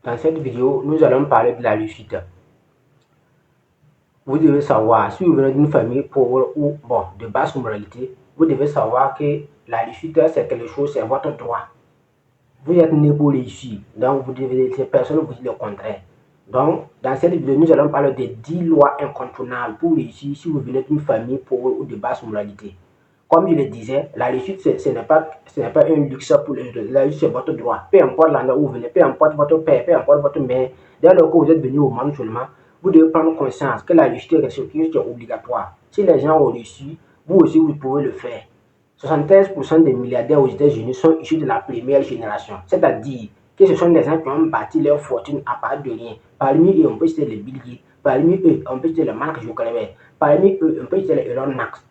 Dans cette vidéo, nous allons parler de la réussite. Vous devez savoir, si vous venez d'une famille pauvre ou de basse moralité, vous devez savoir que la réussite, c'est quelque chose, c'est votre droit. Vous êtes né pour réussir, donc vous devez laisser personne vous dire le contraire. Donc, dans cette vidéo, nous allons parler de 10 lois incontournables pour réussir si vous venez d'une famille pauvre ou de basse moralité. Comme je le disais, la réussite, ce n'est pas un luxe pour les autres. La réussite, c'est votre droit. Peu importe l'endroit où vous venez, peu importe votre père, peu importe votre mère, dès lors que vous êtes venu au monde seulement, vous devez prendre conscience que la réussite est quelque chose qui est obligatoire. Si les gens ont réussi, vous aussi, vous pouvez le faire. 73% des milliardaires aux États-Unis sont issus de la première génération. C'est-à-dire que ce sont des gens qui ont bâti leur fortune à partir de rien. Parmi eux, on peut citer les Bill Gates. Parmi eux, on peut citer le Mark Zuckerberg. Parmi eux, on peut citer les Elon Musk.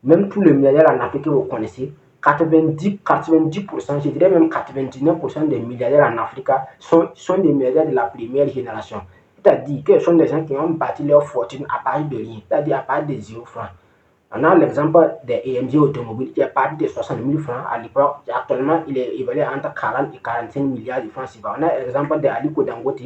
Même tous les milliardaires en Afrique que vous connaissez, 90%, je dirais même 99% des milliardaires en Afrique sont des milliardaires de la première génération. C'est-à-dire que ce sont des gens qui ont bâti leur fortune à partir de rien, c'est-à-dire à partir de 0 francs. On a l'exemple des AMG automobiles qui est parti de 60 000 francs à l'époque. Actuellement, il est évalué entre 40 et 45 milliards de francs CFA. On a l'exemple d'Aliko Dangote.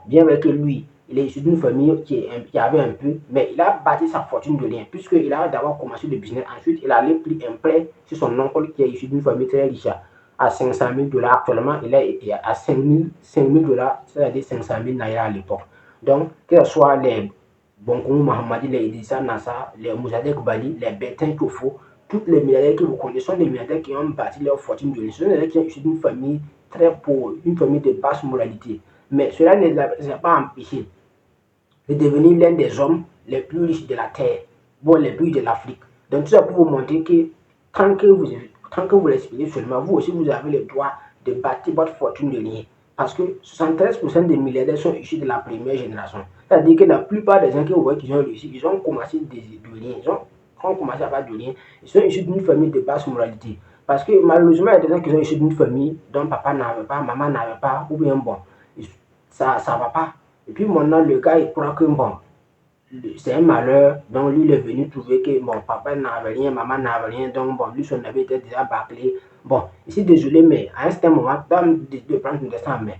Bien vrai que lui, il est issu d'une famille qui avait un peu, mais il a bâti sa fortune de rien, puisqu'il a d'abord commencé le business. Ensuite, il a allé pris un prêt sur son oncle qui est issu d'une famille très riche à 500 000 $. Actuellement, il est à 5 000 $, c'est-à-dire 500 000 naira à l'époque. Donc, que ce soit les Bonkou Mahamadi, les Idrissa Nassa, les Mousadek Bali, les Bertin Kofo, toutes les milliardaires que vous connaissez sont des milliardaires qui ont bâti leur fortune de rien. Ce sont des milliardaires qui sont issus d'une famille très pauvre, une famille de basse moralité. Mais cela ne les a pas empêchés de devenir l'un des hommes les plus riches de la terre, les plus riches de l'Afrique. Donc tout ça pour vous montrer que tant que vous respirez seulement, vous aussi vous avez le droit de bâtir votre fortune de rien. Parce que 73% des milliardaires sont issus de la première génération. C'est-à-dire que la plupart des gens que vous voyez qui ont réussi, ils ont commencé de rien. Ils ont commencé à faire de rien. Ils sont issus d'une famille de basse moralité. Parce que malheureusement, il y a des gens qui sont issus d'une famille dont papa n'avait pas, maman n'avait pas, ou bien ça ne va pas. Et puis maintenant, le gars, il croit que c'est un malheur. Donc lui, il est venu trouver que papa n'avait rien, maman n'avait rien. Donc lui, son avis était déjà bâclé. Ici, désolé, mais à un certain moment, de prendre une destin en main.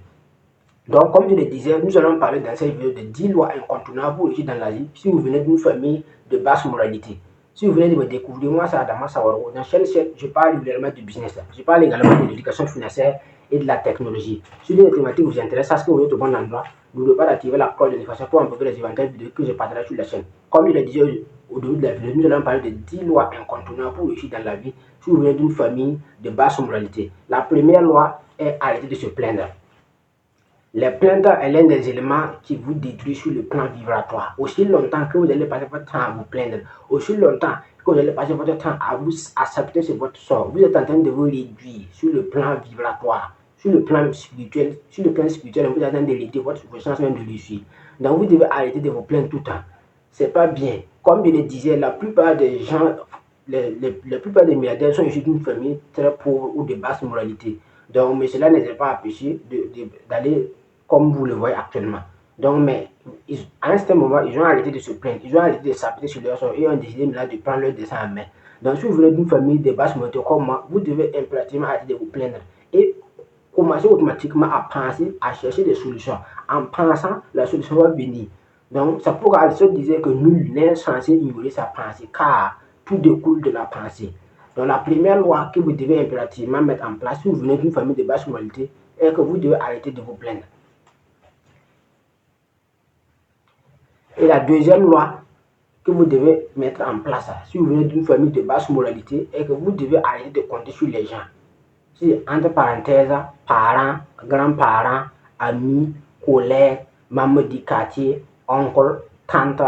Donc, comme je le disais, nous allons parler dans cette vidéo de 10 lois incontournables pour réussir dans la vie si vous venez d'une famille de basse moralité. Si vous venez de me découvrir, moi c'est Adama Sawaro. Dans chaîne 7, je parle régulièrement du business. Je parle également de l'éducation financière et de la technologie. Si les thématiques vous intéressent, est-ce que vous êtes au bon endroit? N'oubliez pas d'activer la cloche de notification pour envoyer les éventuelles vidéos que je partagerai sur la chaîne. Comme je le disais au début de la vidéo, nous allons parler de 10 lois incontournables pour réussir dans la vie si vous venez d'une famille de basse moralité. La première loi est arrêter de se plaindre. Les plaintes est l'un des éléments qui vous détruit sur le plan vibratoire. Aussi longtemps que vous allez passer votre temps à vous plaindre, aussi longtemps que vous allez passer votre temps à vous accepter sur votre sort, vous êtes en train de vous réduire sur le plan vibratoire, sur le plan spirituel, vous êtes en train de réduire votre chance même de réussir. Donc vous devez arrêter de vous plaindre tout le temps. C'est pas bien. Comme je le disais, la plupart des gens, la plupart des milliardaires sont issus d'une famille très pauvre ou de basse moralité. Donc, mais cela ne les a pas empêchés d'aller comme vous le voyez actuellement. Donc, mais à un certain moment, ils ont arrêté de se plaindre, ils ont arrêté de s'appeler sur leur sort et ont décidé de prendre leur destin en main. Donc, si vous venez d'une famille de basse moralité comme moi, vous devez impérativement arrêter de vous plaindre et commencer automatiquement à penser, à chercher des solutions. En pensant, la solution va venir. Donc, c'est pourquoi Aristote disait que nul n'est censé ignorer sa pensée, car tout découle de la pensée. Donc, la première loi que vous devez impérativement mettre en place si vous venez d'une famille de basse moralité est que vous devez arrêter de vous plaindre. Et la deuxième loi que vous devez mettre en place si vous venez d'une famille de basse moralité est que vous devez arrêter de compter sur les gens. Si, entre parenthèses, parents, grands-parents, amis, collègues, membres du quartier, oncles, tantes,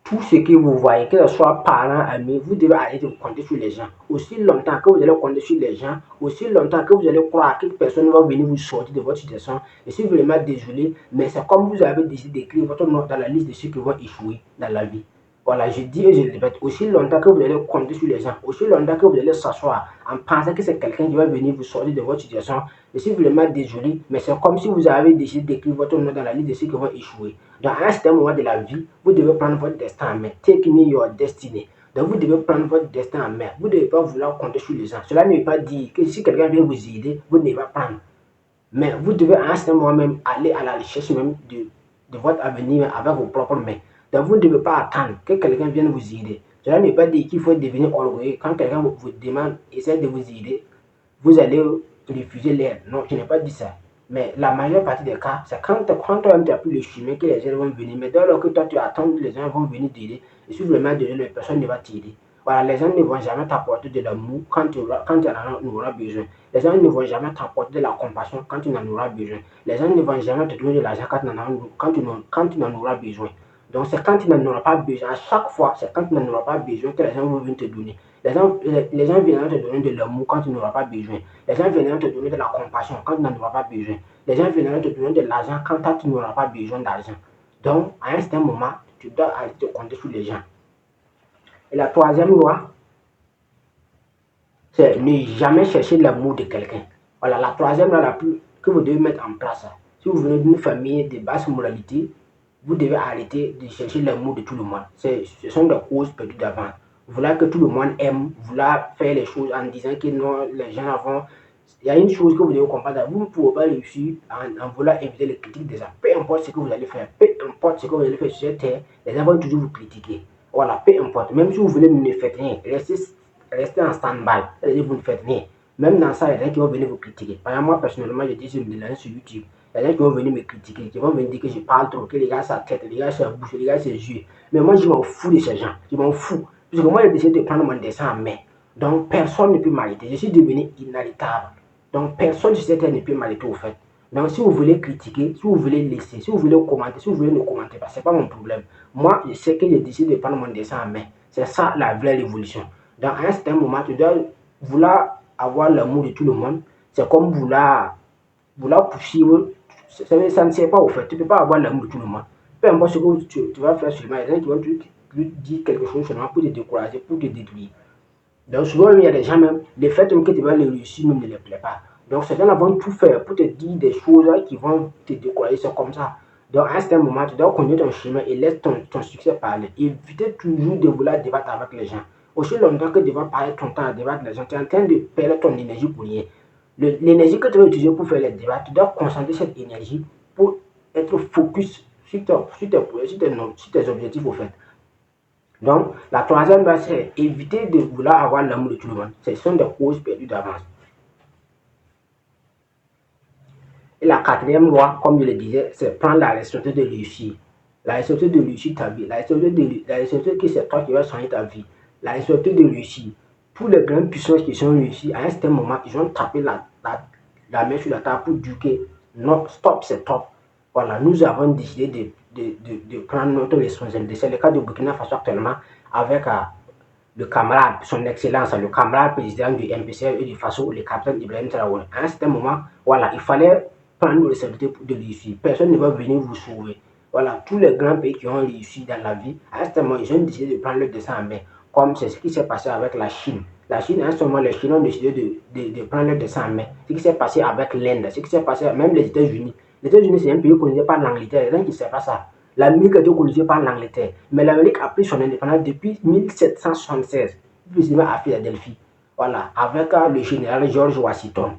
tout ce que vous voyez, que ce soit parents, amis, vous devez arrêter de compter sur les gens. Aussi longtemps que vous allez compter sur les gens, aussi longtemps que vous allez croire que personne va venir vous sortir de votre situation, je suis vraiment désolé, mais c'est comme vous avez décidé d'écrire votre nom dans la liste de ceux qui vont échouer dans la vie. Voilà, je dis et je le répète, aussi longtemps que vous allez compter sur les gens, aussi longtemps que vous allez s'asseoir en pensant que c'est quelqu'un qui va venir vous sortir de votre situation, je suis vraiment désolé, mais c'est comme si vous avez décidé d'écrire votre nom dans la liste de ceux qui vont échouer. Dans un certain moment de la vie, vous devez prendre votre destin en main. Take me your destiny. Donc vous devez prendre votre destin en main. Vous ne devez pas vouloir compter sur les gens. Cela ne veut pas dire que si quelqu'un vient vous aider, vous ne devez pas prendre. Mais vous devez à un certain moment même aller à la recherche même de votre avenir avec vos propres mains. Donc vous ne devez pas attendre que quelqu'un vienne vous aider. Cela ne veut pas dire qu'il faut devenir orgueilleux. Quand quelqu'un vous demande, essaie de vous aider, vous allez refuser l'aide. Non, je n'ai pas dit ça. Mais la majeure partie des cas, c'est quand toi-même tu as pris le chemin que les gens vont venir. Mais dès lors que toi tu attends que les gens vont venir t'aider, et si vraiment donner, les personnes ne va t'aider. Voilà, les gens ne vont jamais t'apporter de l'amour quand tu en auras besoin. Les gens ne vont jamais t'apporter de la compassion quand tu en auras besoin. Les gens ne vont jamais te donner de l'argent quand tu n'en auras besoin. Donc c'est quand tu n'en auras pas besoin, à chaque fois, c'est quand tu n'en auras pas besoin que les gens vont venir te donner. Les gens viendront te donner de l'amour quand tu n'auras pas besoin. Les gens viendront te donner de la compassion quand tu n'en auras pas besoin. Les gens viendront te donner de l'argent quand toi, tu n'auras pas besoin d'argent. Donc, à un certain moment, tu dois arrêter de compter sur les gens. Et la troisième loi, c'est ne jamais chercher l'amour de quelqu'un. Voilà, la troisième loi la plus que vous devez mettre en place. Si vous venez d'une famille de basse moralité, vous devez arrêter de chercher l'amour de tout le monde. Ce sont des causes perdues d'avance. Vouloir que tout le monde aime, vouloir faire les choses en disant que non, les gens avant. Il y a une chose que vous devez comprendre, vous ne pouvez pas réussir en vouloir éviter les critiques des gens. Peu importe ce que vous allez faire, peu importe ce que vous allez faire sur cette terre, les gens vont toujours vous critiquer. Voilà, peu importe. Même si vous voulez ne faire rien, restez en stand-by, c'est-à-dire vous ne faites rien. Même dans ça, il y a des gens qui vont venir vous critiquer. Par exemple, moi personnellement, je dis sur YouTube, il y a des gens qui vont venir me critiquer, qui vont venir dire que je parle trop, que les gars sa tête, les gars sa bouche, les gars ses yeux. Mais moi, je m'en fous de ces gens. Je m'en fous. Parce que moi, j'ai décidé de prendre mon dessin en main. Donc, personne ne peut m'arrêter. Je suis devenu inarrêtable. Donc, personne sur cette terre ne peut m'arrêter au fait. Donc, si vous voulez critiquer, si vous voulez laisser, si vous voulez commenter, si vous voulez ne commenter pas, ce n'est pas mon problème. Moi, je sais que j'ai décidé de prendre mon dessin en main. C'est ça la vraie révolution. Donc, à un certain moment, tu dois vouloir avoir l'amour de tout le monde. C'est comme vouloir poursuivre. Ça ne sert pas au fait. Tu ne peux pas avoir l'amour de tout le monde. Peu importe ce que tu vas faire seulement, il y a des gens qui vont te dire quelque chose seulement pour te décourager, pour te détruire. Donc souvent, il y a des gens même, le fait que tu vas les réussir même ne les plaît pas. Donc ces gens-là vont tout faire pour te dire des choses qui vont te décourager, c'est comme ça. Donc à un certain moment, tu dois conduire ton chemin et laisse ton succès parler. Évitez toujours de vouloir débattre avec les gens. Aussi longtemps que tu vas parler ton temps à débattre avec les gens, tu es en train de perdre ton énergie pour rien. L'énergie que tu vas utiliser pour faire les débats, tu dois concentrer cette énergie pour être focus sur tes objectifs au fait. Donc, la troisième loi, c'est éviter de vouloir avoir l'amour de tout le monde. Ce sont des causes perdues d'avance. Et la quatrième loi, comme je le disais, c'est prendre la responsabilité de réussir. La responsabilité de réussir ta vie. La responsabilité que c'est toi qui vas changer ta vie. La responsabilité de réussir. Tous les grandes puissances qui sont réussies, à un certain moment, ils ont tapé la main sur la table pour dire que non, stop, c'est top. Voilà, nous avons décidé de prendre notre responsabilité. C'est le cas de Burkina Faso actuellement avec le camarade, son excellence, le camarade président du MPCR et du Faso, le capitaine Ibrahim Traoré. À un certain moment, voilà, il fallait prendre une responsabilité de réussir. Personne ne va venir vous sauver. Voilà, tous les grands pays qui ont réussi dans la vie, à un certain moment, ils ont décidé de prendre le dessin en main, comme c'est ce qui s'est passé avec la Chine. La Chine, à un certain moment, les Chinois ont décidé de prendre le dessin en main. Ce qui s'est passé avec l'Inde, ce qui s'est passé même les États-Unis. Les États-Unis, c'est un pays colonisé par l'Angleterre. Les gens qui ne savent pas ça. L'Amérique a été colonisée par l'Angleterre. Mais l'Amérique a pris son indépendance depuis 1776, précisément à Philadelphie. Voilà, avec le général George Washington.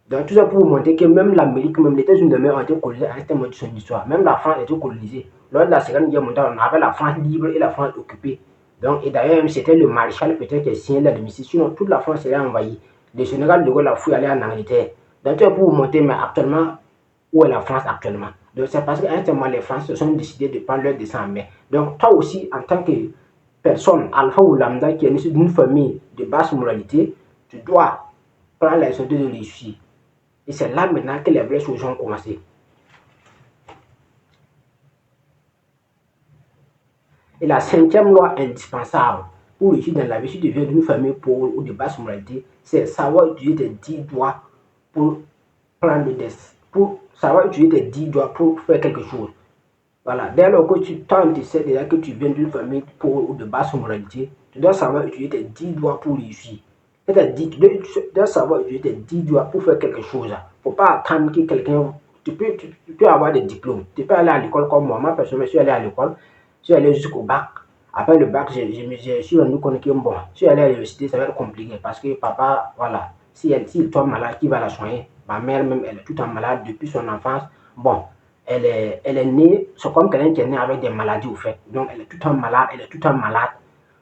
Donc tout ça pour vous montrer que même l'Amérique, même les États-Unis ont été colonisés à un certain moment de son histoire. Même la France a été colonisée. Lors de la Seconde Guerre mondiale, on avait la France libre et la France occupée. Donc, et d'ailleurs, c'était le maréchal peut-être qui a signé l'armistice. Sinon, toute la France serait envahie. Le Sénégal de Gaulle a fui aller en Angleterre. Donc, tout ça pour vous montrer, mais actuellement, où est la France actuellement? Donc, c'est parce qu'à un certain moment, les Français se sont décidés de prendre leur dessin en main. Donc, toi aussi, en tant que personne, alpha ou lambda, qui est issue d'une famille de basse moralité, tu dois prendre la responsabilité de réussir. Et c'est là maintenant que les vraies choses ont commencé. Et la cinquième loi indispensable pour réussir dans la vie, si tu viens d'une famille pauvre ou de basse moralité, c'est savoir utiliser tes 10 doigts pour prendre des, pour savoir utiliser tes 10 doigts pour faire quelque chose. Voilà, dès lors que tu sais déjà que tu viens d'une famille pauvre ou de basse moralité, tu dois savoir utiliser tes 10 doigts pour réussir. C'est-à-dire, tu dois savoir utiliser tes 10 doigts pour faire quelque chose. Il ne faut pas attendre que quelqu'un. Tu peux avoir des diplômes. Tu peux aller à l'école comme moi. Moi, personnellement, je suis allé à l'école. Je suis allé jusqu'au bac. Après le bac, je suis rendu compte que bon, je suis allé à l'université, ça va être compliqué parce que papa, voilà, s'il tombe malade, qui va la soigner? Ma mère même, elle est tout le temps malade depuis son enfance. Bon, elle est née, c'est comme quelqu'un qui est né avec des maladies au fait. Donc, elle est tout le temps malade, elle est tout le temps malade.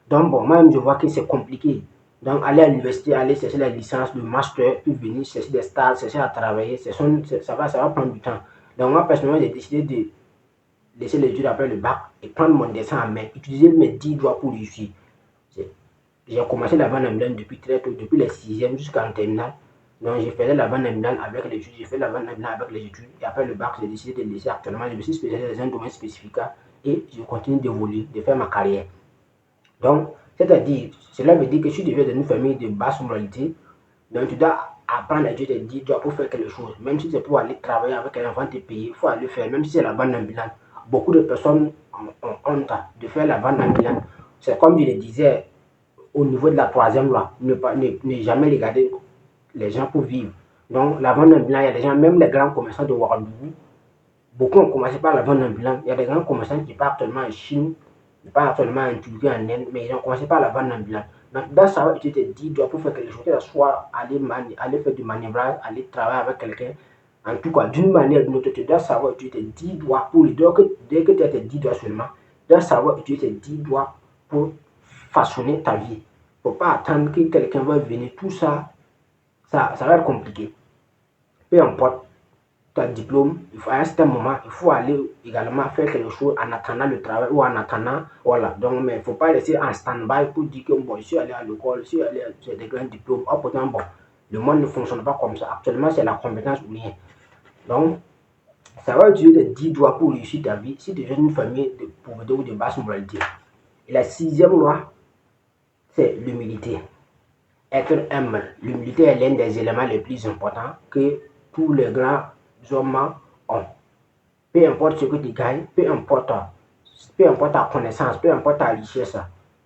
Donc, bon, moi-même, je vois que c'est compliqué. Donc, aller à l'université, aller chercher la licence, le master, puis venir chercher des stages, chercher à travailler, ça va prendre du temps. Donc, moi, personnellement, j'ai décidé de laisser les études après le bac et prendre mon dessin en main, utiliser mes 10 doigts pour réussir. J'ai commencé la vente ambulante depuis très tôt, depuis les 6e jusqu'en terminale. Donc, j'ai fait la vente ambulante avec les études, j'ai fait la vente ambulante avec les études. Et après le bac, j'ai décidé de laisser actuellement. Je me suis spécialisé dans un domaine spécifique et je continue d'évoluer, de faire ma carrière. Donc, c'est-à-dire, cela veut dire que si tu viens d'une famille de basse moralité, donc tu dois apprendre à Dieu te dire, tu dois pour faire quelque chose. Même si c'est pour aller travailler avec un enfant te payer, il faut aller faire, même si c'est la vente ambulante. Beaucoup de personnes ont honte de faire la vente ambulante. C'est comme je le disais au niveau de la troisième loi, ne jamais regarder les gens pour vivre. Donc, la vente ambulante, il y a des gens, même les grands commerçants de Ouagadougou, beaucoup ont commencé par la vente ambulante. Il y a des grands commerçants qui partent actuellement en Chine, qui partent actuellement en Turquie, en Inde, mais ils ont commencé par la vente ambulante. Donc, dans ça, tu te dis, tu dois pour faire quelque chose, que ce soit aller faire du manœuvrage, aller travailler avec quelqu'un. En tout cas, d'une manière ou d'une autre, tu dois savoir utiliser tes 10 doigts pour les doigts. Dès que tu as tes 10 doigts seulement, tu dois savoir utiliser tes 10 doigts pour façonner ta vie. Il ne faut pas attendre que quelqu'un va venir. Tout ça, ça va être compliqué. Peu importe ton diplôme, à un certain moment, il faut aller également faire quelque chose en attendant le travail ou en attendant, voilà. Donc, mais il ne faut pas laisser en stand-by pour dire que bon, je suis allé à l'école, je suis allé à des grands diplômes. Oh, pourtant, bon, le monde ne fonctionne pas comme ça. Actuellement, c'est la compétence ou rien. Donc, ça va utiliser les 10 doigts pour réussir ta vie si tu viens d'une famille de pauvreté ou de basse moralité. Et la 6e loi, c'est l'humilité. Être humble. L'humilité est l'un des éléments les plus importants que tous les grands hommes ont. Peu importe ce que tu gagnes, peu importe ta connaissance, peu importe ta richesse,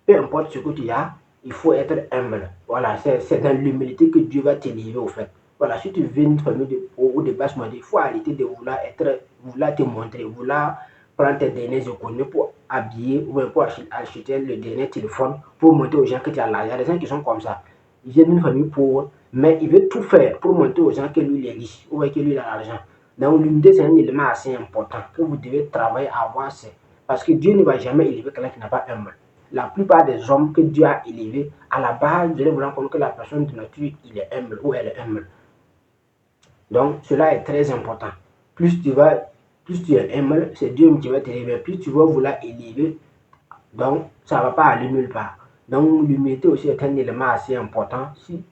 peu importe ce que tu as, il faut être humble. Voilà, c'est dans l'humilité que Dieu va t'élever au fait. Voilà, si tu viens d'une famille de pauvres ou de basse moralité, il faut arrêter de vouloir te montrer, vouloir prendre tes dernières économies pour habiller ou pour acheter le dernier téléphone pour montrer aux gens que tu as l'argent. Il y a des gens qui sont comme ça. Ils viennent d'une famille pauvre, mais il veut tout faire pour montrer aux gens que lui il est riche ou que lui il a l'argent. Donc l'humilité c'est un élément assez important que vous devez travailler à avoir. Parce que Dieu ne va jamais élever quelqu'un qui n'a pas humble. La plupart des hommes que Dieu a élevés, à la base, Dieu vous rend compte que la personne de nature, il est humble ou elle est humble. Donc cela est très important. Plus tu es humble, c'est Dieu qui va t'élever. Plus tu vas vouloir élever, donc ça ne va pas aller nulle part. Donc l'humilité aussi est un élément assez important si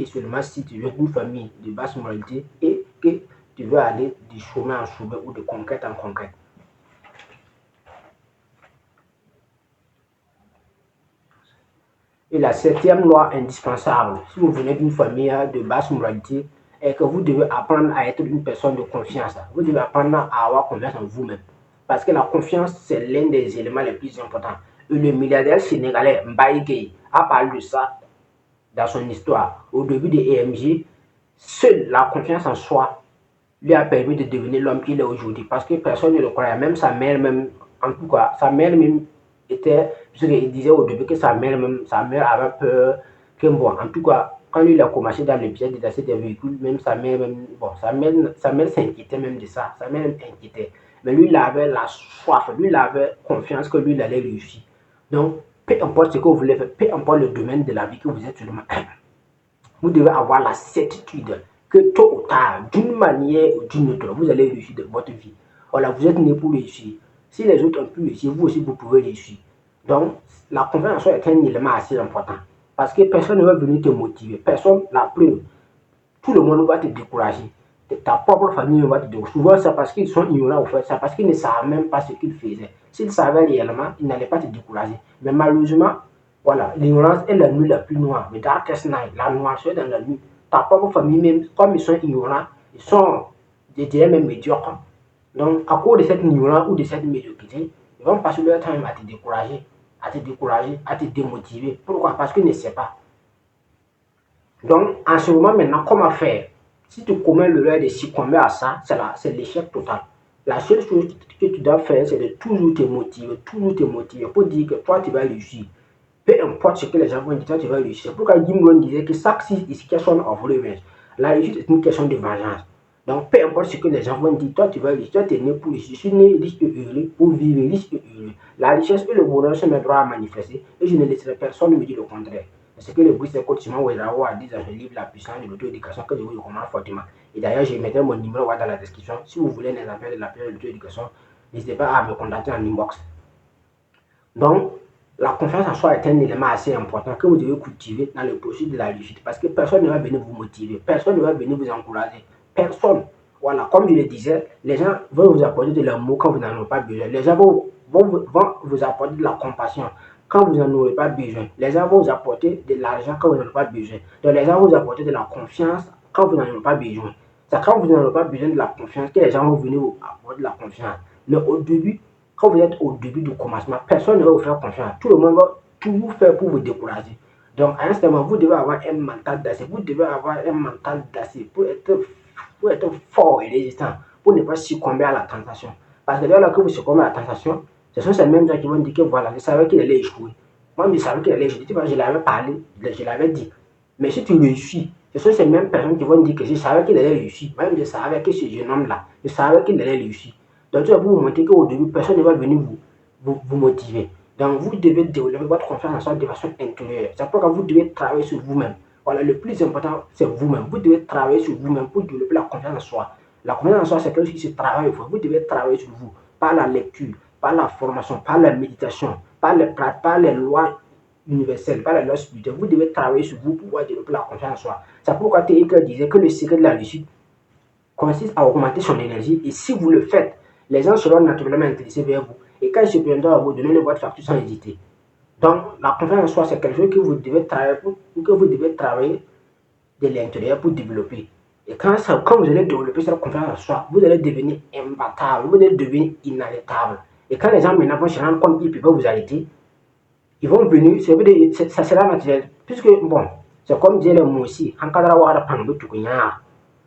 seulement si tu viens d'une famille de basse moralité et que tu veux aller du chemin en chemin ou de conquête en conquête. Et la 7e loi indispensable, si vous venez d'une famille de basse moralité, est que vous devez apprendre à être une personne de confiance. Vous devez apprendre à avoir confiance en vous-même. Parce que la confiance, c'est l'un des éléments les plus importants. Et le milliardaire sénégalais Mbaye Gueye a parlé de ça dans son histoire. Au début de EMG, seule la confiance en soi lui a permis de devenir l'homme qu'il est aujourd'hui. Parce que personne ne le croyait. Même sa mère, même, en tout cas, sa mère même était, il disait au début que sa mère avait peur. Que bon, en tout cas, quand lui il a commencé dans le piège d'acheter des véhicules, même sa mère, sa mère s'inquiétait même de ça. Sa mère s'inquiétait. Mais lui, il avait la soif, lui, il avait confiance que lui, il allait réussir. Donc, peu importe ce que vous voulez faire, peu importe le domaine de la vie que vous êtes seulement, vous devez avoir la certitude que tôt ou tard, d'une manière ou d'une autre, vous allez réussir de votre vie. Voilà, vous êtes né pour réussir. Si les autres ont pu réussir, vous aussi, vous pouvez réussir. Donc, la confiance en soi est un élément assez important. Parce que personne ne va venir te motiver. Personne, la preuve, tout le monde va te décourager. Ta propre famille va te décourager. Souvent, c'est parce qu'ils sont ignorants au fait. C'est parce qu'ils ne savent même pas ce qu'ils faisaient. S'ils savaient réellement, ils n'allaient pas te décourager. Mais malheureusement, voilà, l'ignorance est la nuit la plus noire. The darkest night, la noirceur dans la nuit. Ta propre famille même, comme ils sont ignorants, ils sont, je dirais même médiocres. Donc, à cause de cette ignorance ou de cette médiocrité, ils vont passer leur temps à te décourager, à te démotiver. Pourquoi? Parce qu'ils ne savent pas. Donc, en ce moment maintenant, comment faire? Si tu commets l'erreur de succomber à ça, c'est l'échec total. La seule chose que tu dois faire, c'est de toujours te motiver pour dire que toi, tu vas réussir. Peu importe ce que les gens vont dire, toi, tu vas réussir. Pourquoi Jim Rohn disait que success is question of revenge. La réussite est une question de vengeance. Donc, peu importe ce que les gens vont dire, toi, tu vas réussir. Toi, tu es né pour réussir. Je suis né riche et heureux pour vivre riche et heureux. La richesse et le bonheur sont mes droits à manifester et je ne laisserai personne me dire le contraire. C'est ce que le Brice Coach Simon Ouedraogo a dit dans son livre La puissance de l'auto-éducation que je vous recommande fortement. Et d'ailleurs, je mettrai mon numéro dans la description. Si vous voulez les affaires de la puissance de l'auto-éducation, n'hésitez pas à me contacter en inbox. Donc, la confiance en soi est un élément assez important que vous devez cultiver dans le processus de la réussite parce que personne ne va venir vous motiver, personne ne va venir vous encourager, personne. Voilà, comme je le disais, les gens vont vous apporter de l'amour quand vous n'en avez pas besoin. Les gens vont vous apporter de la compassion quand vous n'en aurez pas besoin. Les gens vont vous apporter de l'argent quand vous n'en avez pas besoin. Donc, les gens vont vous apporter de la confiance quand vous n'en avez pas besoin. C'est quand vous n'en avez pas besoin de la confiance que les gens vont venir vous apporter de la confiance. Mais au début, quand vous êtes au début du commencement, personne ne va vous faire confiance. Tout le monde va tout faire pour vous décourager. Donc, à un certain moment, vous devez avoir un mental d'acier. Vous devez avoir un mental d'acier pour être fort et résistant, pour ne pas succomber à la tentation. Parce que dès lors que vous succombez à la tentation, ce sont ces mêmes gens qui vont dire que voilà, je savais qu'il allait échouer. Moi, je savais qu'il allait échouer. Je l'avais parlé, je l'avais dit. Mais si tu réussis, ce sont ces mêmes personnes qui vont dire que je savais qu'il allait réussir. Même je savais que ce jeune homme-là, je savais qu'il allait réussir. Donc, tu vous montrer qu'au début, personne ne va venir vous motiver. Donc, vous devez développer votre confiance en soi de façon intérieure. C'est pourquoi vous devez travailler sur vous-même. Voilà, le plus important, c'est vous-même. Vous devez travailler sur vous-même pour développer la confiance en soi. La confiance en soi, c'est quelque chose qui se travaille. Vous devez travailler sur vous par la lecture, par la formation, par la méditation, par les lois universelles, par les lois spirituelles. Vous devez travailler sur vous pour pouvoir développer la confiance en soi. C'est pourquoi Théiker disait que le secret de la réussite consiste à augmenter son énergie. Et si vous le faites, les gens seront naturellement intéressés vers vous. Et quand ils se viendront à vous, donnez-le votre facture sans hésiter. Donc, la confiance en soi, c'est quelque chose que vous devez travailler de l'intérieur pour développer. Et quand vous allez développer cette confiance en soi, vous allez devenir imbattable, vous allez devenir inarrêtable. Et quand les gens maintenant vont se rendre compte qu'ils peuvent vous arrêter, ils vont venir, ça sera naturel. Puisque, bon, c'est comme disait les moussis, en cas de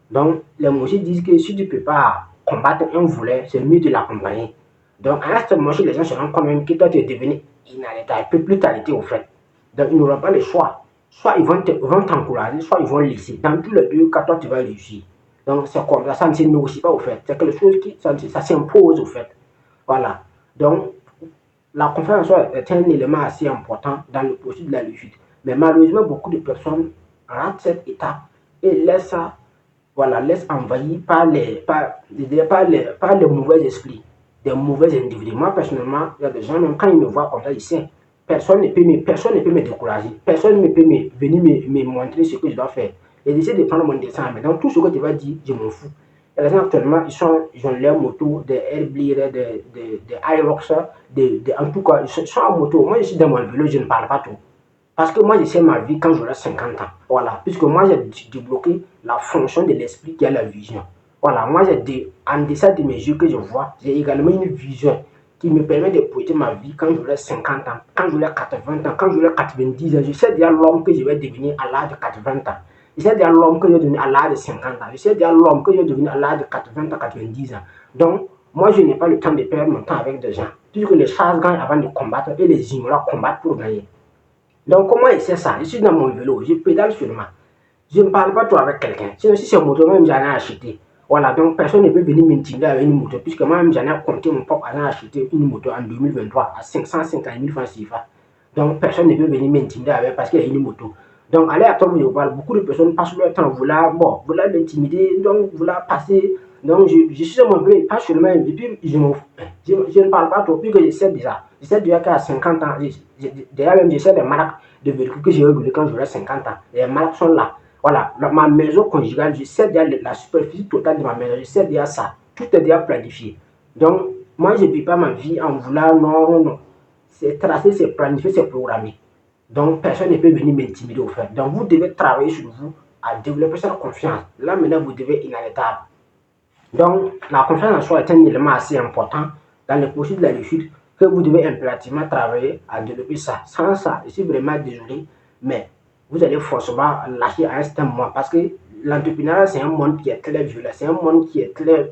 donc, les moussis disent que si tu ne peux pas combattre un volet, c'est mieux de l'accompagner. Donc, à ce moment, les gens se rendent compte même que toi, tu es devenu inarrêtable, ils ne peuvent plus t'arrêter au fait. Donc, ils n'auront pas le choix. Soit ils vont t'encourager, soit ils vont laisser. Dans tous les deux cas, toi, tu vas réussir. Donc, c'est comme ça, ça ne se négocie pas au fait. C'est quelque chose qui, ça s'impose au fait. Voilà. Donc, la confiance en soi est un élément assez important dans le processus de la réussite. Mais malheureusement, beaucoup de personnes ratent cette étape et laissent envahir par les mauvais esprits, des mauvais individus. Moi, personnellement, il y a des gens, même quand ils me voient comme ça, ils savent, personne ne peut me décourager, personne ne peut venir me montrer ce que je dois faire. Et j'essaie de prendre mon dessin. Mais dans tout ce que tu vas dire, je m'en fous. Et les gens actuellement, ils ont leur moto, des Airblade, des Irox, en tout cas, ils sont en moto. Moi, je suis dans mon vélo, je ne parle pas trop. Parce que moi, je sais ma vie quand j'aurai 50 ans. Voilà. Puisque moi, j'ai débloqué la fonction de l'esprit qui a la vision. Voilà. Moi, en deçà de mes yeux que je vois, j'ai également une vision qui me permet de projeter ma vie quand j'aurai 50 ans, quand j'aurai 80 ans, quand j'aurai 90 ans. Je sais déjà l'homme que je vais devenir à l'âge de 80 ans. Je sais déjà l'homme que je vais devenir à l'âge de 50 ans. Je sais déjà l'homme que je vais devenir à l'âge de 80 ans, 90 ans. Donc, moi, je n'ai pas le temps de perdre mon temps avec des gens. Puisque les chars gagnent avant de combattre et les ignorants combattent pour gagner. Donc, comment il sait ça? Je suis dans mon vélo, je pédale seulement. Je ne parle pas trop avec quelqu'un. Sinon, si c'est une moto, même j'en ai acheté. Voilà, donc personne ne peut venir m'intimider avec une moto, puisque moi-même j'en ai compté mon propre argent acheté une moto en 2023 à 550 000 francs CFA. Donc, personne ne peut venir m'intimider avec parce qu'il y a une moto. Donc, allez à toi, je parle. Beaucoup de personnes passent leur temps vouloir m'intimider, donc vouloir passer. Donc, je suis sur mon vélo, pas seulement, et puis je ne parle pas trop, puisque je sais déjà. Je sais déjà qu'à 50 ans, déjà même je sais les marques de véhicules que j'ai voulu quand j'aurai 50 ans. Les marques sont là. Voilà, ma maison conjugale, je sais déjà la superficie totale de ma maison, je sais déjà ça. Tout est déjà planifié. Donc, moi, je ne vis pas ma vie en voulant, non. C'est tracé, c'est planifié, c'est programmé. Donc, personne ne peut venir m'intimider au fait. Donc, vous devez travailler sur vous à développer cette confiance. Là, maintenant, vous devez être inarrêtable. Donc, la confiance en soi est un élément assez important dans le processus de la réussite que vous devez impérativement travailler à développer ça. Sans ça, je suis vraiment désolé, mais vous allez forcément lâcher à un certain moment parce que l'entrepreneuriat, c'est un monde qui est très violent, c'est un monde qui est très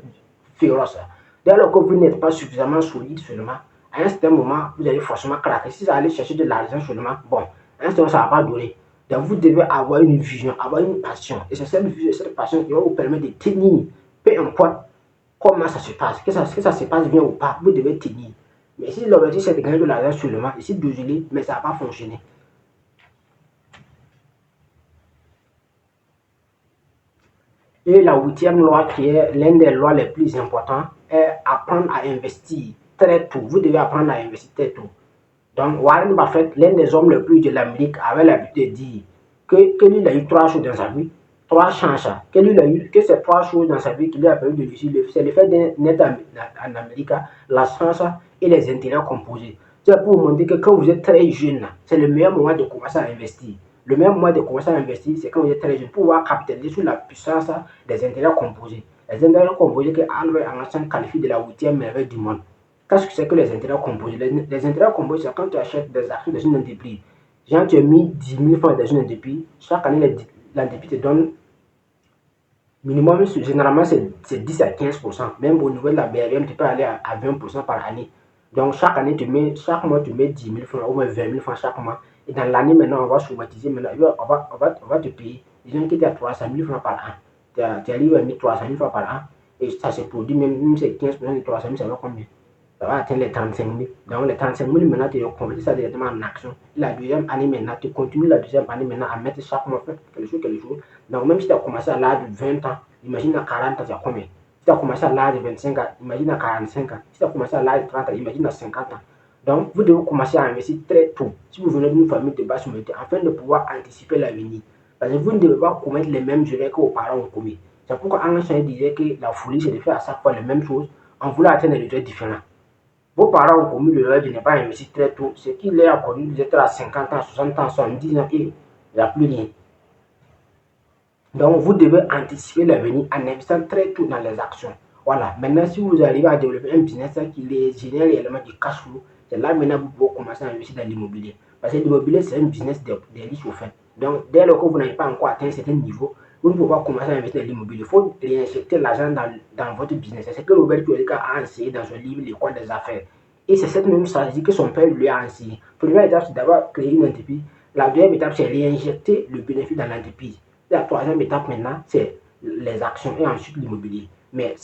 féroce. Dès lors que vous n'êtes pas suffisamment solide seulement, à un certain moment, vous allez forcément craquer. Si vous allez chercher de l'argent seulement, bon, à un certain moment, ça ne va pas durer. Donc, vous devez avoir une vision, avoir une passion. Et c'est cette vision, cette passion qui va vous permettre de tenir, peu importe comment ça se passe, que ça se passe bien ou pas, vous devez tenir. Mais si l'objectif c'est de gagner de l'argent seulement, ici désolé, mais ça va pas fonctionner. Et la huitième loi, qui est l'une des lois les plus importantes, est apprendre à investir très tôt. Vous devez apprendre à investir très tôt. Donc, Warren Buffett, l'un des hommes les plus riches de l'Amérique, avait l'habitude de dire que lui, il a eu trois choses dans sa vie, trois chances, que lui, il a eu, que ces trois choses dans sa vie qui lui a permis de réussir, c'est le fait d'être en Amérique, la chance et les intérêts composés. C'est pour vous montrer que quand vous êtes très jeune, c'est le meilleur moment de commencer à investir. Le meilleur moment de commencer à investir, c'est quand vous êtes très jeune, pour pouvoir capitaliser sur la puissance des intérêts composés. Les intérêts composés que Albert Einstein qualifie de la huitième merveille du monde. Qu'est-ce que c'est que les intérêts composés? Les intérêts composés, c'est quand tu achètes des actions dans une entreprise. Genre, tu as mis 10 000 francs dans une entreprise. Chaque année, l'entreprise te donne minimum, généralement, c'est 10 à 15%. Même au niveau de la BRM, tu peux aller à 20% par année. Donc, chaque année, chaque mois, tu mets 10 000 francs ou même 20 000 francs chaque mois. Et dans l'année, maintenant, on va schématiser. Maintenant, on va te payer. Disons que tu as 300 000 francs par an. Tu arrives à mettre 300 000 francs par an. Et ça se produit, même si c'est 15% de 300 000, ça va combien? Ça va atteindre les 35 000. Donc, les 35 000, maintenant, tu convertis ça directement en action. La deuxième année, maintenant, tu continues la deuxième année maintenant à mettre chaque mois quelque chose. Donc, même si tu as commencé à l'âge de 20 ans, imagine à 40 ans, tu as combien? Si tu as commencé à l'âge de 25 ans, imagine à 45 ans. Si tu as commencé à l'âge de 30 ans, imagine à 50 ans. Donc, vous devez commencer à investir très tôt. Si vous venez d'une famille de basse mobilité, afin de pouvoir anticiper l'avenir. Parce que vous ne devez pas commettre les mêmes erreurs que vos parents ont commis. C'est pourquoi Einstein disait que la folie, c'est de faire à chaque fois les mêmes choses en voulant atteindre des résultats différents. Vos parents ont commis l'erreur de ne pas investir très tôt. Ce qui les a connu d'être à 50 ans, 60 ans, 70 ans et il n'y a plus rien. Donc, vous devez anticiper l'avenir en investissant très tôt dans les actions. Voilà. Maintenant, si vous arrivez à développer un business qui les génère réellement du cash flow, c'est là maintenant que vous pouvez commencer à investir dans l'immobilier. Parce que l'immobilier, c'est un business des riches au fait. Donc, dès lors que vous n'avez pas encore atteint un certain niveau, vous ne pouvez pas commencer à investir dans l'immobilier. Il faut réinjecter l'argent dans votre business. C'est ce que Robert Kiyosaki a enseigné dans son livre L'école des affaires. Et c'est cette même stratégie que son père lui a enseigné. La première étape, c'est d'abord créer une entreprise. La deuxième étape, c'est réinjecter le bénéfice dans l'entreprise. La troisième étape maintenant, c'est les actions et ensuite l'immobilier. Mais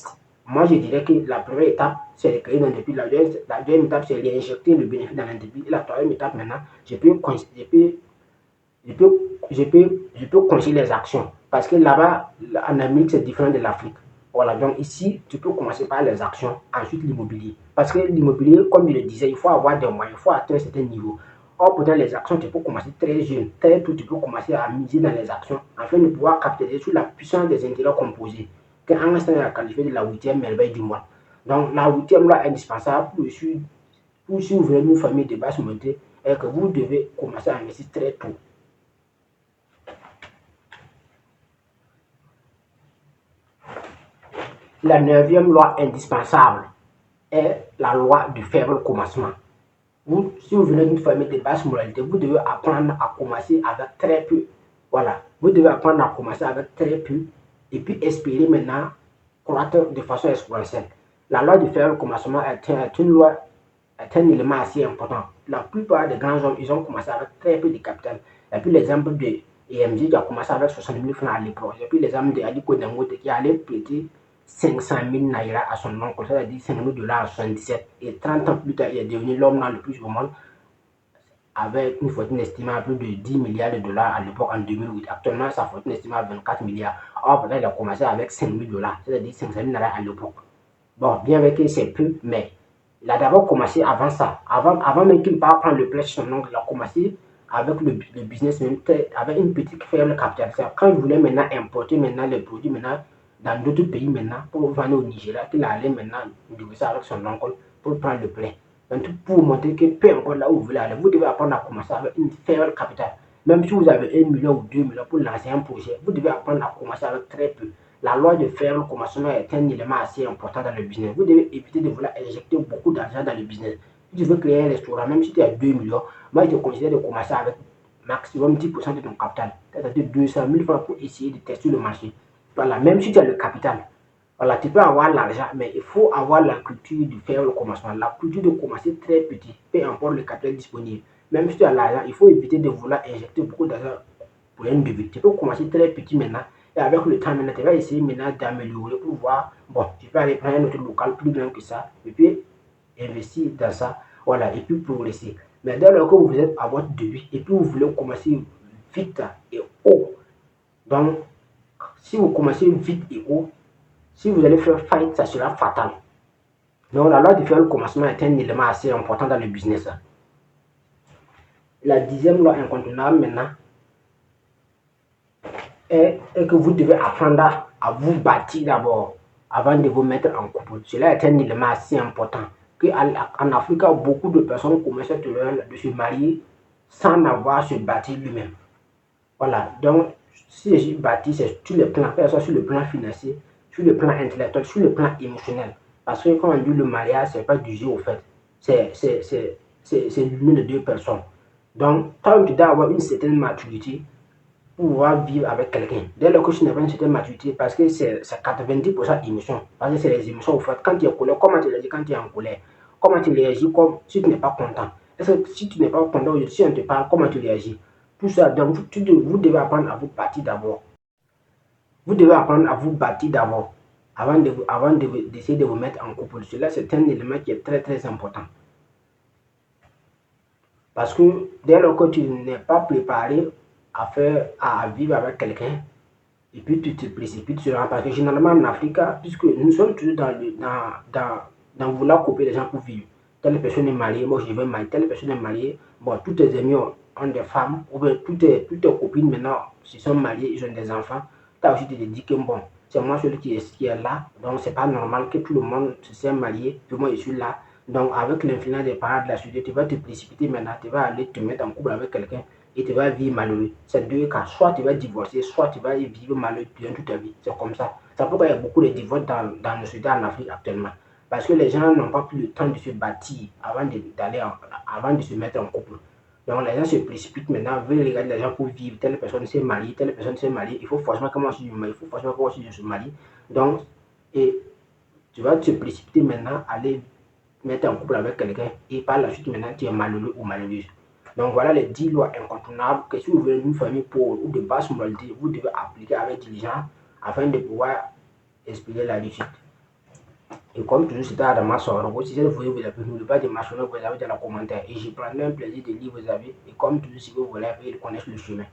moi, je dirais que la première étape, c'est de créer une entreprise. La deuxième étape, c'est réinjecter le bénéfice dans l'entreprise. Et la troisième étape maintenant, je peux conseiller les actions. Parce que là-bas, en Amérique, c'est différent de l'Afrique. Voilà, donc ici, tu peux commencer par les actions, ensuite l'immobilier. Parce que l'immobilier, comme je le disais, il faut avoir des moyens, il faut atteindre un certain niveau. Or, pourtant, les actions, tu peux commencer très jeune, très tôt, tu peux commencer à miser dans les actions afin de pouvoir capitaliser sur la puissance des intérêts composés, que Einstein a qualifié de la huitième merveille du monde. Donc, la huitième loi indispensable pour si vous venez d'une famille de basse mobilité est que vous devez commencer à investir très tôt. La neuvième loi indispensable est la loi du faible commencement. Si vous venez d'une famille de basse moralité, vous devez apprendre à commencer avec très peu. Voilà, vous devez apprendre à commencer avec très peu et puis espérer maintenant croître de façon exponentielle. La loi du faible commencement est une loi, est un élément assez important. La plupart des grands hommes, ils ont commencé avec très peu de capital. Et puis l'exemple de EMG qui a commencé avec 60 000 francs à l'époque. Et puis l'exemple de Aliko Dangote qui allait prêter 500 000 naira à son oncle, c'est-à-dire 5 000 dollars en 77. Et 30 ans plus tard, il est devenu l'homme le plus au monde avec une fortune estimée à plus de 10 milliards de dollars à l'époque en 2008. Actuellement, sa fortune estimée à 24 milliards. Or, peut-être il a commencé avec 5 000 dollars, c'est-à-dire 500 000 naira à l'époque. Bon, bien vrai que c'est peu, mais il a d'abord commencé avant ça. Avant même qu'il ne parte prendre le plat sur son oncle, il a commencé avec le business même, avec une petite faible capitalisation. Quand il voulait maintenant importer maintenant les produits maintenant dans d'autres pays maintenant pour vendre au Nigeria, qu'il allait maintenant négocier avec son oncle pour prendre le plein. Donc pour montrer que peu importe là où vous voulez aller, vous devez apprendre à commencer avec une faible capital. Même si vous avez 1 million ou 2 millions pour lancer un projet, vous devez apprendre à commencer avec très peu. La loi de faible commencement est un élément assez important dans le business. Vous devez éviter de vouloir injecter beaucoup d'argent dans le business. Si tu veux créer un restaurant, même si tu as 2 millions, moi je te conseille de commencer avec maximum 10% de ton capital. C'est-à-dire 200 000 francs pour essayer de tester le marché. Voilà, même si tu as le capital. Voilà, tu peux avoir l'argent, mais il faut avoir la culture du faible commencement. La culture de commencer très petit, peu importe le capital disponible. Même si tu as l'argent, il faut éviter de vouloir injecter beaucoup d'argent pour un bébé. Tu peux commencer très petit maintenant et avec le temps maintenant, tu vas essayer maintenant d'améliorer pour voir, bon, je vais aller prendre un autre local plus grand que ça et puis investir dans ça, voilà, et puis progresser. Mais dès lors que vous êtes à votre début et puis vous voulez commencer vite et haut, donc si vous commencez vite et haut, si vous allez faire faillite, ça sera fatal. Donc la loi du faible commencement est un élément assez important dans le business. La 10e loi incontournable maintenant est que vous devez apprendre à vous bâtir d'abord avant de vous mettre en couple. Cela est un élément assez important. En Afrique, beaucoup de personnes commencent de se marier sans n'avoir se bâtir lui-même. Voilà, donc si je suis bâti, c'est sur le plan, que ce soit sur le plan financier, sur le plan intellectuel, sur le plan émotionnel. Parce que quand on dit le mariage, c'est pas du jeu au fait. C'est l'union de deux personnes. Donc, toi, tu dois avoir une certaine maturité pour pouvoir vivre avec quelqu'un. Dès lors que tu n'as pas une certaine maturité, parce que c'est 90% émotion. Parce que c'est les émotions au fait. Quand tu es en colère, comment tu réagis quand tu es en colère? Comment tu réagis comme si tu n'es pas content? Est-ce que si tu n'es pas content, si on te parle, comment tu réagis? Tout ça, donc vous devez apprendre à vous bâtir d'abord. Vous devez apprendre à vous bâtir d'abord avant d'essayer de vous mettre en couple. Cela, c'est un élément qui est très très important. Parce que dès lors que tu n'es pas préparé à vivre avec quelqu'un, et puis tu te précipites sur un, parce que généralement en Afrique, puisque nous sommes toujours dans vouloir couper les gens pour vivre. Telle personne est mariée, moi je veux marier, telle personne est mariée, bon, tous tes amis ont des femmes, ou bien toutes tes copines maintenant se sont mariées, ils ont des enfants. Tu as aussi te dit que bon, c'est moi celui qui est là, donc c'est pas normal que tout le monde se soit marié, puis moi je suis là. Donc avec l'influence des parents de la société, tu vas te précipiter maintenant, tu vas aller te mettre en couple avec quelqu'un et tu vas vivre malheureux. C'est deux cas, soit tu vas divorcer, soit tu vas vivre malheureux durant toute ta vie. C'est comme ça. C'est pourquoi il y a beaucoup de divorces dans nos sociétés en Afrique actuellement. Parce que les gens n'ont pas pris le temps de se bâtir avant de se mettre en couple. Donc les gens se précipitent maintenant, veulent regarder les gens pour vivre. Telle personne s'est mariée, telle personne s'est mariée. Il faut forcément que moi je me marie, il faut forcément que moi je se marie. Donc, et tu vas te précipiter maintenant, aller mettre en couple avec quelqu'un et par la suite maintenant tu es malheureux ou malheureuse. Donc voilà les 10 lois incontournables que si vous voulez une famille pauvre ou de basse moralité, vous devez appliquer avec diligence afin de pouvoir exprimer la réussite. Et comme toujours, c'était Adama Soro. Si cette vidéo vous a plu, n'oubliez pas de mentionner vos avis dans les commentaires. Et je prendrai un plaisir de lire vos avis. Et comme toujours, si vous voulez connaître le chemin.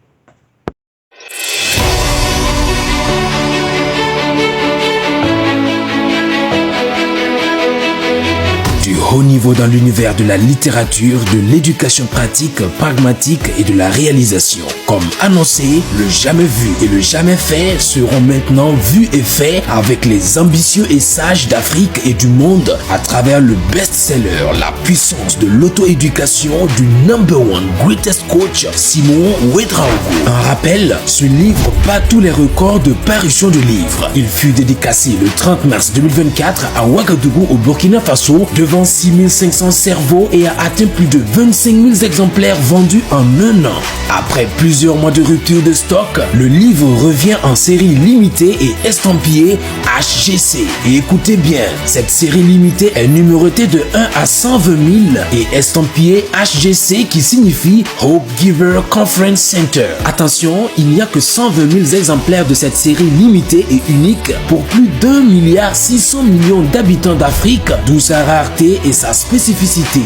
Du haut niveau dans l'univers de la littérature, de l'éducation pratique, pragmatique et de la réalisation. Comme annoncé, le jamais vu et le jamais fait seront maintenant vus et faits avec les ambitieux et sages d'Afrique et du monde à travers le best-seller La puissance de l'auto-éducation du #1 greatest coach Simon Ouedraogo. Un rappel, ce livre bat tous les records de parution de livres. Il fut dédicacé le 30 mars 2024 à Ouagadougou au Burkina Faso devant 6500 cerveaux et a atteint plus de 25 000 exemplaires vendus en un an. Après plusieurs mois de rupture de stock, le livre revient en série limitée et estampillée HGC. Et écoutez bien, cette série limitée est numérotée de 1 à 120 000 et estampillée HGC qui signifie Hope Giver Conference Center. Attention, il n'y a que 120 000 exemplaires de cette série limitée et unique pour plus d'1,6 milliard d'habitants d'Afrique, d'où sa rareté et sa spécificité.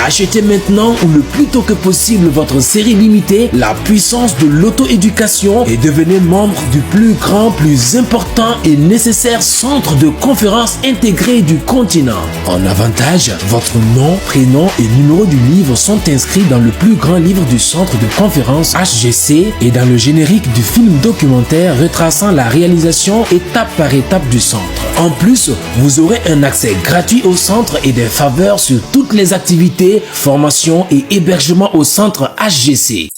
Achetez maintenant ou le plus tôt que possible votre série limitée La puissance de l'auto-éducation et devenez membre du plus grand, plus important et nécessaire centre de conférences intégré du continent. En avantage, votre nom, prénom et numéro du livre sont inscrits dans le plus grand livre du centre de conférences HGC et dans le générique du film documentaire retraçant la réalisation étape par étape du centre. En plus, vous aurez un accès gratuit au centre et des faveurs sur toutes les activités, formation et hébergement au centre HGC.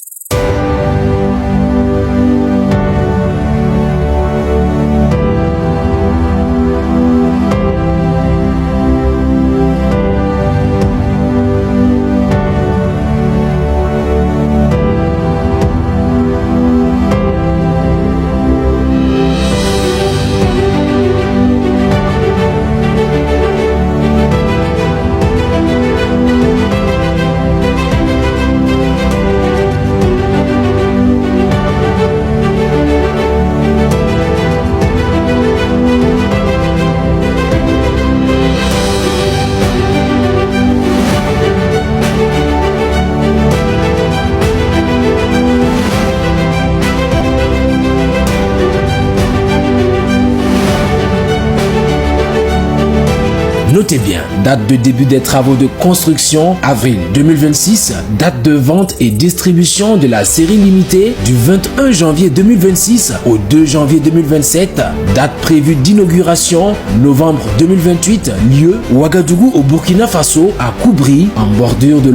Notez bien, date de début des travaux de construction, avril 2026, date de vente et distribution de la série limitée du 21 janvier 2026 au 2 janvier 2027, date prévue d'inauguration, novembre 2028, lieu Ouagadougou au Burkina Faso, à Koubri, en bordure de